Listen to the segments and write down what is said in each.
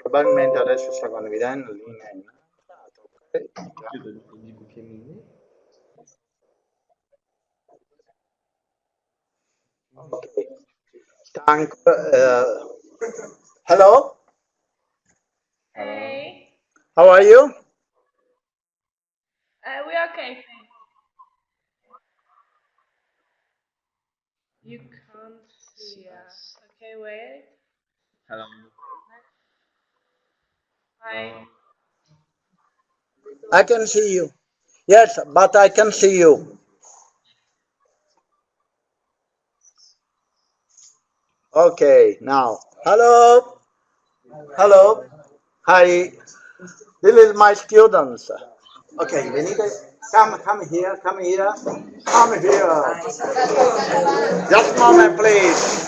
Probabilmente adesso sta condividendo linea in alto, ok? Okay. Thank. Hello. Hey. How are you? We're okay. You can't see us. Okay, wait. Hello. Hi. I can see you. Yes, but I can see you. Okay, now. Hello. Hello. Hi. This is my students. Okay, we need to come here, come here, come here. Just a moment, please.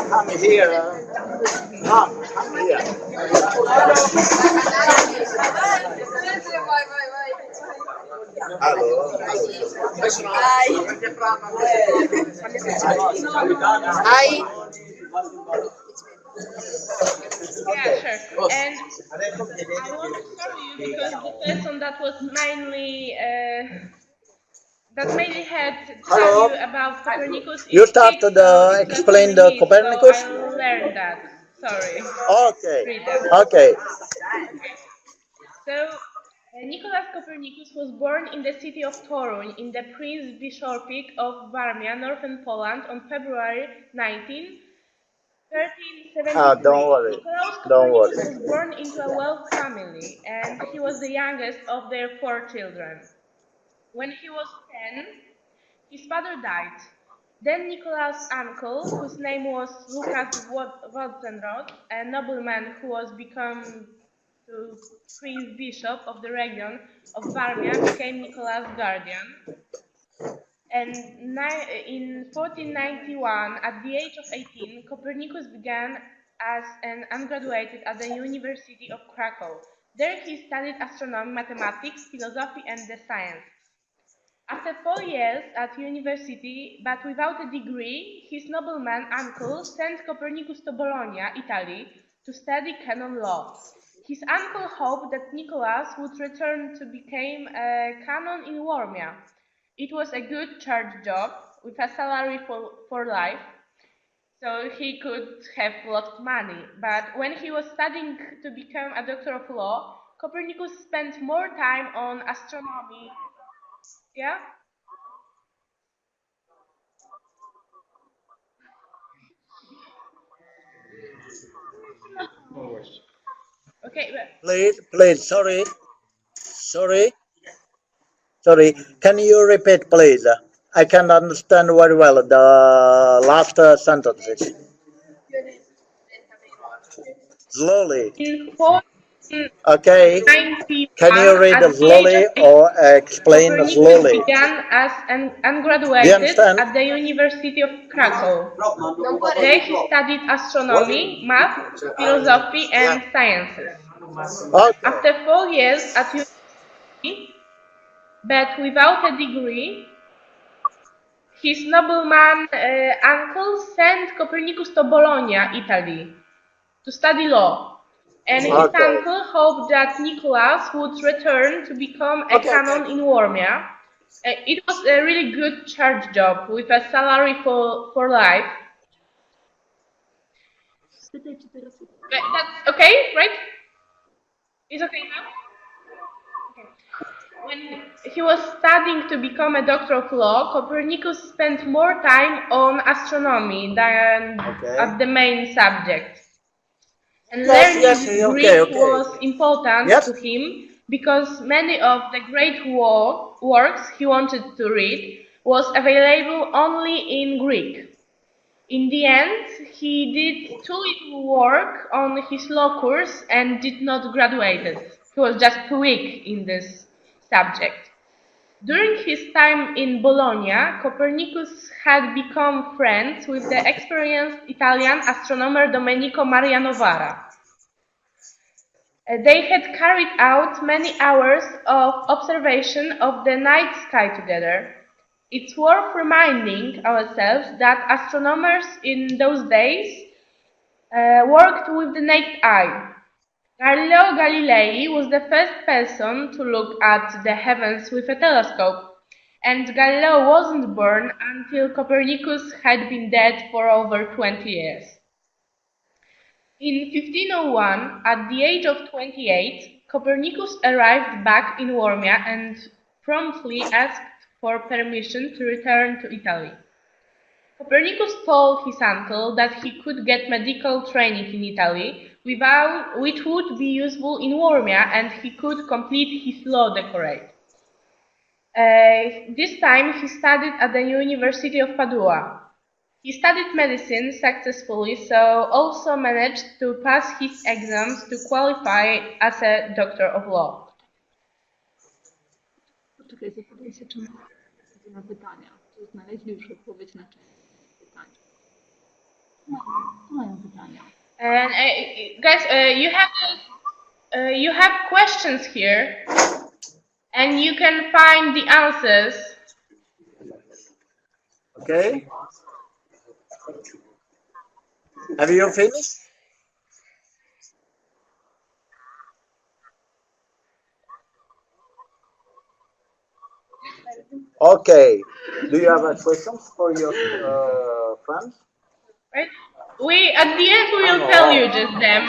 Come here. Come here. Hello. Hi. Yeah, sure. And I want to stop you because the person that mainly had to tell you Hello. about Copernicus You is sick, started so it's left explain only the me. So Copernicus. I'll learn that. Sorry. Okay. Read that. Okay. So, Nicolaus Copernicus was born in the city of Toruń in the Prince Bishopric of Warmia, northern Poland, on February 19, 1373. Don't worry. Nicolaus Don't Copernicus worry. was born into a wealthy family, and he was the youngest of their 4 children. When he was 10, his father died. Then Nicolaus' uncle, whose name was Lucas Wodzenrod, a nobleman who was become the prince bishop of the region of Warmia, became Nicolaus' guardian. And in 1491, at the age of 18, Copernicus began as an undergraduate at the University of Krakow. There he studied astronomy, mathematics, philosophy, and the science. After 4 years at university, but without a degree, his nobleman uncle sent Copernicus to Bologna, Italy, to study canon law. His uncle hoped that Nicolaus would return to become a canon in Warmia. It was a good church job with a salary for life, so he could have a lot of money. But when he was studying to become a doctor of law, Copernicus spent more time on astronomy. Yeah? Okay, Please. Sorry. Can you repeat, please? I can't understand very well the last sentences. Slowly. in Okay. 491, Can you read at the age of slowly 8, or explain Copernicus slowly? began as an Do you undergraduate understand? at the University of Krakow. There he studied astronomy, math, philosophy, and sciences. Okay. After 4 years at university, but without a degree, his nobleman uncle sent Copernicus to Bologna, Italy, to study law, and his Okay. uncle hoped that Nicolaus would return to become a canon in Warmia. It was a really good church job with a salary for life. That's okay, right? It's okay now? Okay. When he was studying to become a doctor of law, Copernicus spent more time on astronomy than Okay. at the main subject. And Yes. learning Okay. Greek was important Yes. to him because many of the great works he wanted to read was available only in Greek. In the end, he did too little work on his law course and did not graduate. He was just too weak in this subject. During his time in Bologna, Copernicus had become friends with the experienced Italian astronomer Domenico Maria Novara. They had carried out many hours of observation of the night sky together. It's worth reminding ourselves that astronomers in those days worked with the naked eye. Galileo Galilei was the first person to look at the heavens with a telescope, and Galileo wasn't born until Copernicus had been dead for over 20 years. In 1501, at the age of 28, Copernicus arrived back in Warmia and promptly asked for permission to return to Italy. Copernicus told his uncle that he could get medical training in Italy, which would be useful in Warmia, and he could complete his law doctorate. This time he studied at the University of Padua. He studied medicine successfully, so also managed to pass his exams to qualify as a doctor of law. Poczekaj, zapytaj się, czy ma pytania. Czy znaleźli już odpowiedź na część pytań? Mają pytania. And guys, you have questions here, and you can find the answers. Okay. Have you finished? Okay. Do you have a questions for your friends? Right? At the end we will tell you just them.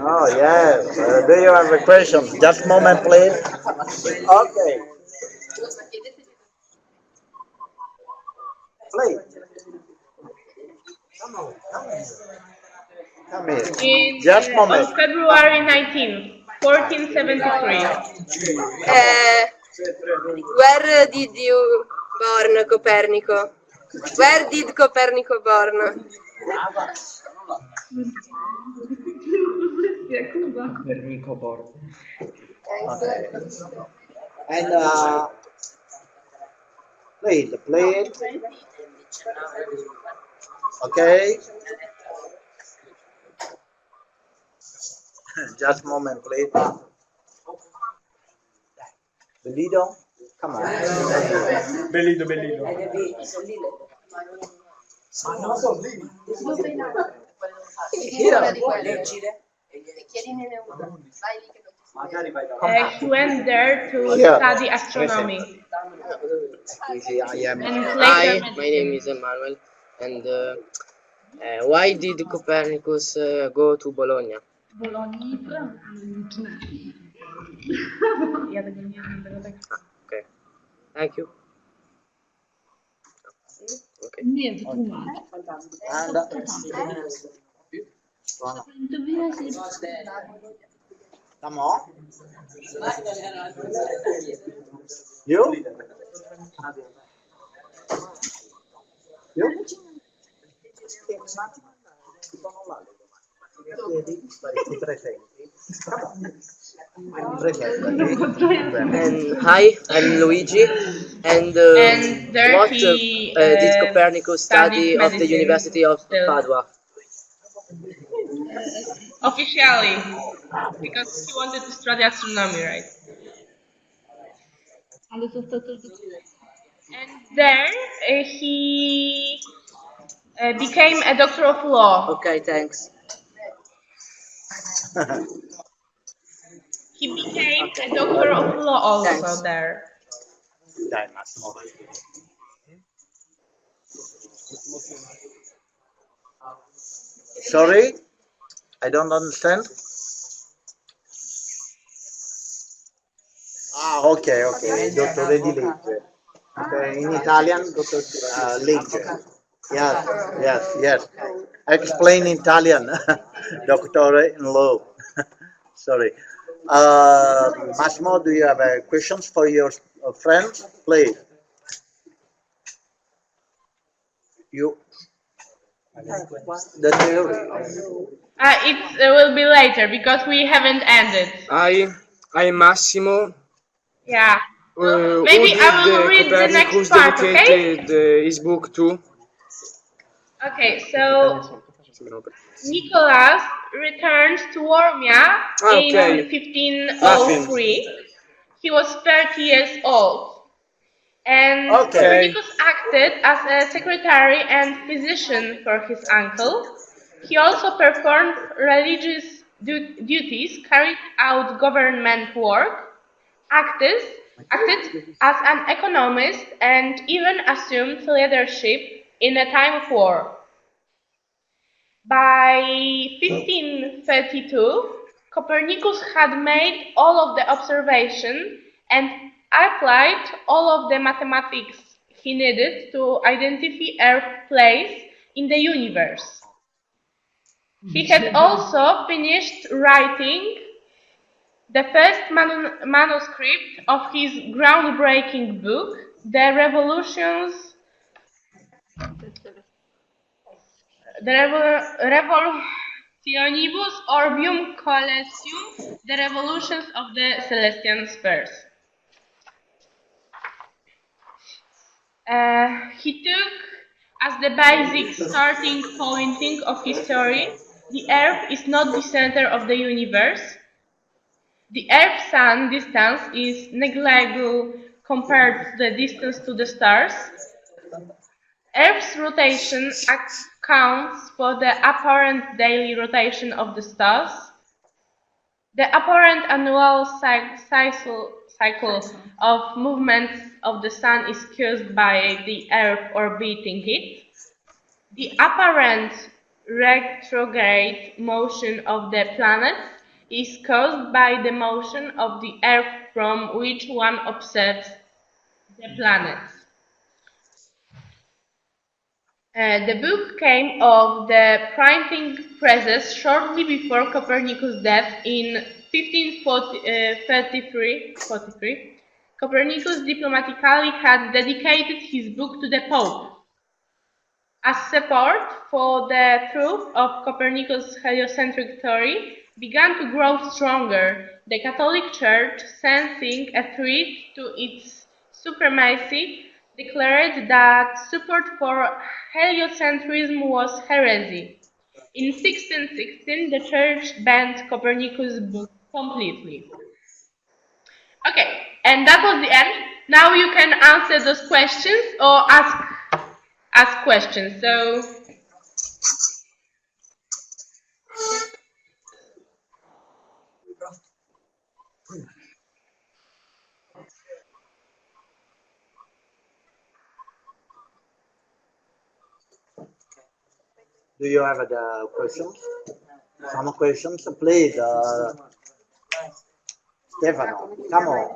Oh yes. Do you have a question? Just a moment, please. Okay. Please. Come here. Just a moment. On February 19th, 1473. Where did you born, Copernico? Where did Copernico born? Copernico born. Okay. And play it. Okay. Just a moment, please. Bellido, come on. Bellido. He went there to study astronomy. I am. And Hi, later my name is Emmanuel, and why did Copernicus go to Bologna? Bolonii liczne. Ja tego nie znam, tego tak. Okay, thank you. Okay. Nie, wytłumacz. To wyjaśnię. Come on. You? You? And hi, I'm Luigi. And there what he did Copernicus study studied at the medicine University of still. Padua? Officially, because he wanted to study astronomy, right? Ale został też And there he became a doctor of law. Okay, thanks. He became a doctor of law also Thanks. there. Sorry, I don't understand. Okay. Dottore di legge. Okay, in Italian, dottor legge. Yes. Explain in Italian, doctor in law. Sorry. Massimo, do you have questions for your friends? Please. You. The theory. It will be later because we haven't ended. I'm Massimo. Yeah. Who Maybe did I will read the Copernicus next part, okay? dedicated his book to? Okay, so Nicolaus returned to Warmia Okay. in 1503. He was 30 years old. And Okay. Copernicus acted as a secretary and physician for his uncle. He also performed religious duties, carried out government work, acted, acted as an economist, and even assumed leadership in a time of war. By 1532, Copernicus had made all of the observation and applied all of the mathematics he needed to identify Earth's place in the universe. He had also finished writing the first manuscript of his groundbreaking book, The Revolutionibus Orbium Coelestium, The Revolutions of the Celestial Spheres. He took as the basic starting point of his theory, the Earth is not the center of the universe. The Earth-Sun distance is negligible compared to the distance to the stars. Earth's rotation accounts for the apparent daily rotation of the stars. The apparent annual cycle of movements of the Sun is caused by the Earth orbiting it. The apparent retrograde motion of the planets is caused by the motion of the Earth from which one observes the planets. The book came off the printing presses shortly before Copernicus' death in 1543. Copernicus diplomatically had dedicated his book to the Pope. As support for the truth of Copernicus' heliocentric theory began to grow stronger, the Catholic Church, sensing a threat to its supremacy, declared that support for heliocentrism was heresy. In 1616, the Church banned Copernicus' book completely. Okay, and that was the end. Now you can answer those questions or ask questions. So do you have the questions? Some questions, please. Stefano, come on.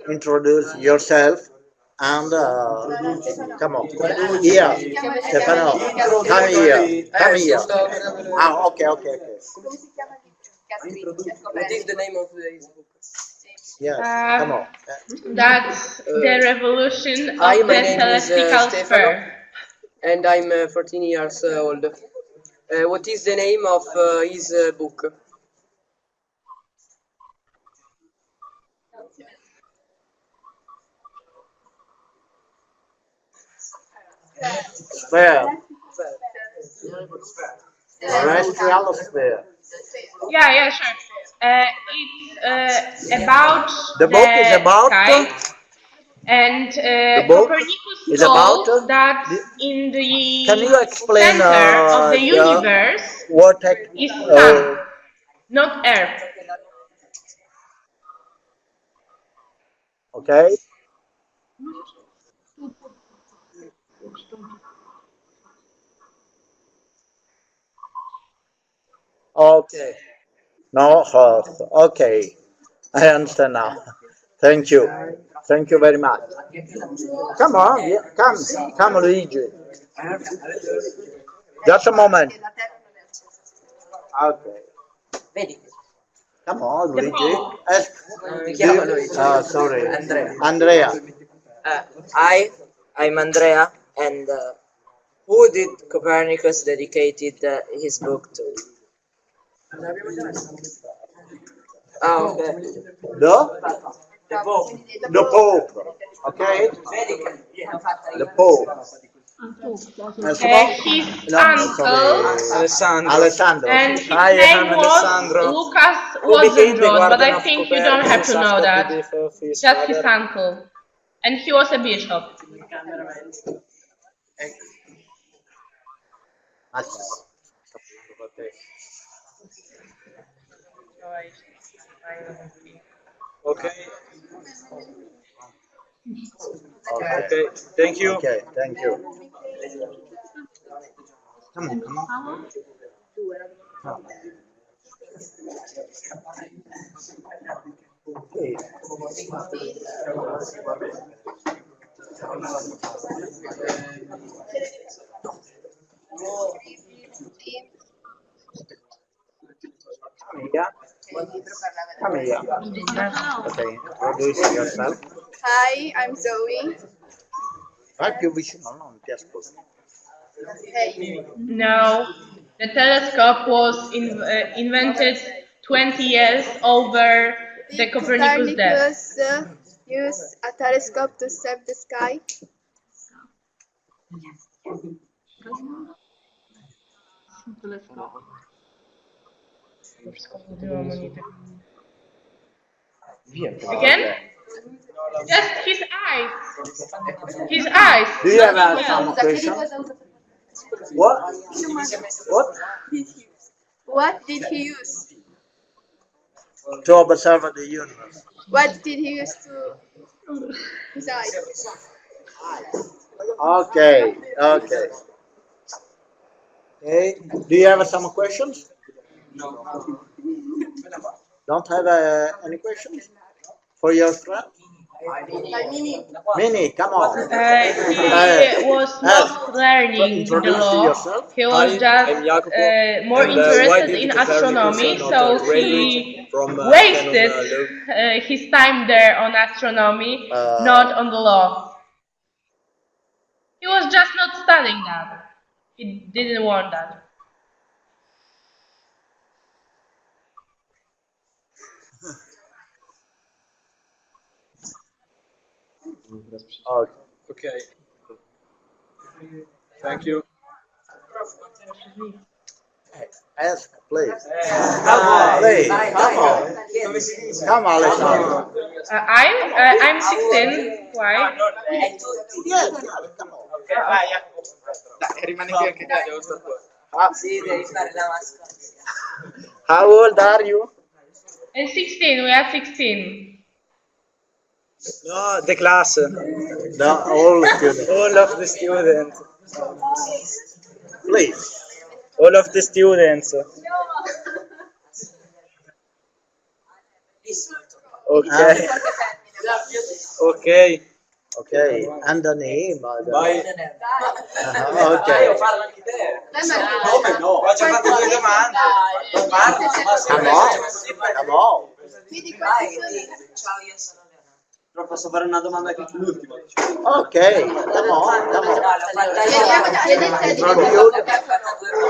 Introduce yourself and come on. Here, Stefano, come here. Come here. Ah, okay. What is the name of his book? Yes, come on. that's the revolution of Hi, my the name is celestial Stefano, sphere. and I'm 14 years old. What is the name of his book? Sphere. Terrestrial sphere. Yeah, sure. It's about The book is about sky, and the book Copernicus is told about that in the Can you explain center of the universe what is Sun, not Earth. Okay. Okay. No Earth. Okay. I understand now. Thank you. Thank you very much. Come on, yeah, come, Luigi. Just a moment. Okay. Come on, Luigi. Sorry. Andrea. I'm Andrea, and who did Copernicus dedicated his book to? Oh, okay. The Pope. Okay? The Pope. His uncle, Alessandro. and his Hi, name was Alessandro. Lucas Who became the Wasn't, but I guardian of think you don't have to Copernicus know after that. the death of his Just his father? uncle. And he was a bishop. Okay. Okay. Thank you. Okay. Thank you. Come on. Come on. Okay. Come here. Come here. Okay. Introduce yourself. Hi, I'm Zoe. Vai più vicino, no, non ti ascolto. Hey. No, the telescope was invented 20 years over the Did Copernicus death. Copernicus use a telescope to serve the sky? Teleskop. Again? Just his eyes. His eyes. Do you have nothing some else. question? What? What? What did he use? To observe the universe. What did he use to his eyes? Okay. Okay. Okay. Do you have some questions? Don't have any questions for your friend? Minnie, come on. He was not learning the Introduce law. yourself. He was just more interested in astronomy, so he wasted his time there on astronomy, not on the law. He was just not studying that. He didn't want that. Okay. Thank you. Ask, please. Please, come on. Come on, Alessandro. I'm 16. Why? Yes, come on. Dai, rimani qui anche te, devo stare qua. Sì, devi fare la mascotte. How old are you? And 16. We are 16. No, the class. The all students. All of the students. Please. All of the students. Okay. Okay. Okay. And the name. Vai. Okay. Come no? Ho già fatto due domande. Come on. Come on. Ciao, io sono Leonardo. Però posso fare una domanda anche l'ultima. Okay. Come on. Come on.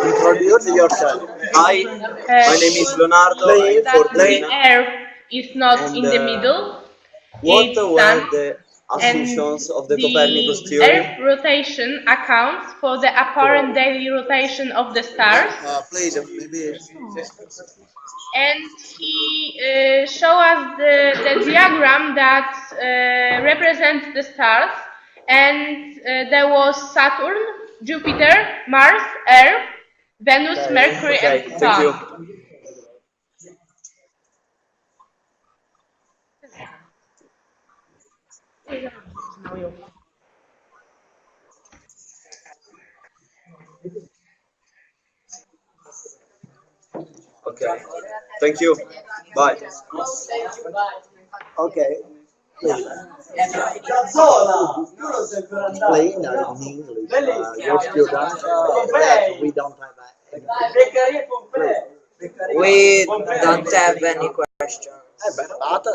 Introduce yourself. Hi, my name is Leonardo. I'm That 14. the Earth is not in the middle. What It's were sun, the and assumptions of the Copernicus the theory? Earth rotation accounts for the apparent daily rotation of the stars. Please, maybe. And he showed us the diagram that represents the stars. And there was Saturn, Jupiter, Mars, Earth, Venus, Mercury, Okay, and thank you. Sun. Okay, thank you. Bye. Okay. Please. Explain in English. Your students that we don't have any. We don't have any question. But,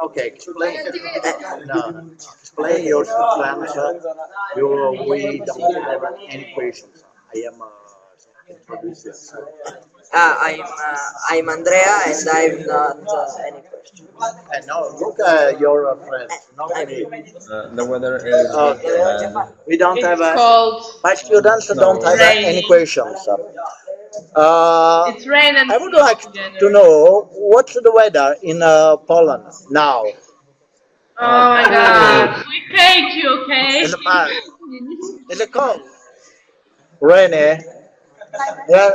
okay, explain. No, explain your students. We don't have any questions. I am introduce yourself. I'm Andrea and I've not any question. No, look at your friends, not me. The weather is Okay. bad. We don't It's have called my students don't have any raining. questions. It's rain and I would snow like together. to know what's the weather in Poland now. Oh my God, we hate you, okay? In the past, in the cold, rainy. Yeah,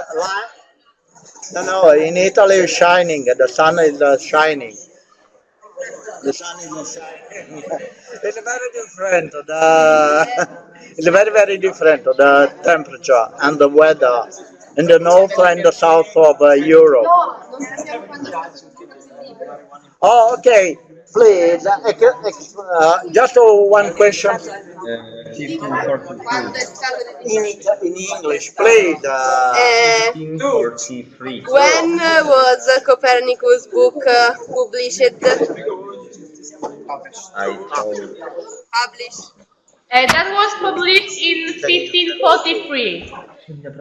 no, in Italy it's shining. The sun is shining. The sun is shining. It's very different. It's very different. The temperature and the weather in the north and the south of Europe. Oh, okay. Please, just one question 1542. in English, please. Uh, 1543. when was Copernicus book published? I told. Published. That was published in 1543.